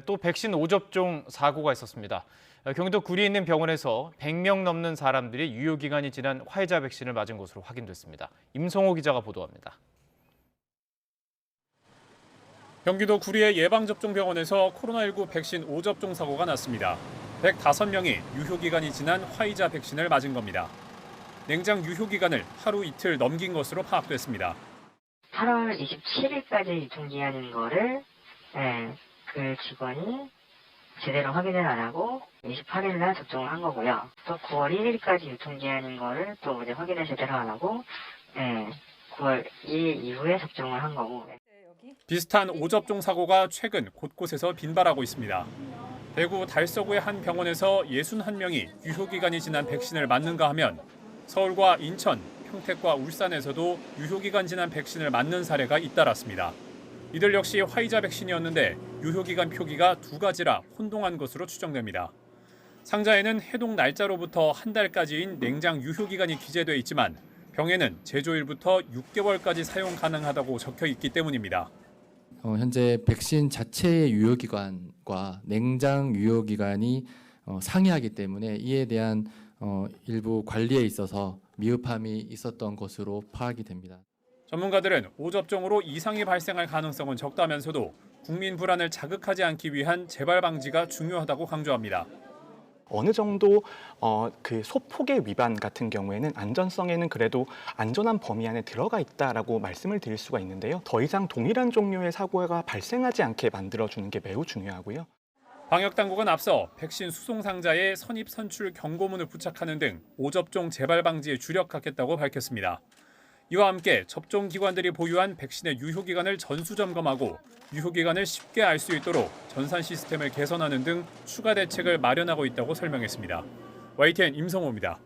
또 백신 오접종 사고가 있었습니다. 경기도 구리에 있는 병원에서 100명 넘는 사람들이 유효기간이 지난 화이자 백신을 맞은 것으로 확인됐습니다. 임성호 기자가 보도합니다. 경기도 구리의 예방접종병원에서 코로나19 백신 오접종 사고가 났습니다. 105명이 유효기간이 지난 화이자 백신을 맞은 겁니다. 냉장 유효기간을 하루 이틀 넘긴 것으로 파악됐습니다. 8월 27일까지 유통기한인 거를 그 직원이 제대로 확인을 안 하고 28일 날 접종을 한 거고요. 또 9월 1일까지 유통기한인 거를 또 이제 확인을 제대로 안 하고 9월 2일 이후에 접종을 한 거고. 비슷한 오접종 사고가 최근 곳곳에서 빈발하고 있습니다. 대구 달서구의 한 병원에서 61명이 유효기간이 지난 백신을 맞는가 하면 서울과 인천, 평택과 울산에서도 유효기간 지난 백신을 맞는 사례가 잇따랐습니다. 이들 역시 화이자 백신이었는데 유효기간 표기가 두 가지라 혼동한 것으로 추정됩니다. 상자에는 해동 날짜로부터 한 달까지인 냉장 유효기간이 기재돼 있지만 병에는 제조일부터 6개월까지 사용 가능하다고 적혀 있기 때문입니다. 현재 백신 자체의 유효기간과 냉장 유효기간이 상이하기 때문에 이에 대한 일부 관리에 있어서 미흡함이 있었던 것으로 파악이 됩니다. 전문가들은 오접종으로 이상이 발생할 가능성은 적다면서도 국민 불안을 자극하지 않기 위한 재발 방지가 중요하다고 강조합니다. 어느 정도 그 소폭의 위반 같은 경우에는 안전성에는 그래도 안전한 범위 안에 들어가 있다라고 말씀을 드릴 수가 있는데요. 더 이상 동일한 종류의 사고가 발생하지 않게 만들어주는 게 매우 중요하고요. 방역당국은 앞서 백신 수송 상자에 선입 선출 경고문을 부착하는 등 오접종 재발 방지에 주력하겠다고 밝혔습니다. 이와 함께 접종기관들이 보유한 백신의 유효기간을 전수점검하고 유효기간을 쉽게 알 수 있도록 전산 시스템을 개선하는 등 추가 대책을 마련하고 있다고 설명했습니다. YTN 임성호입니다.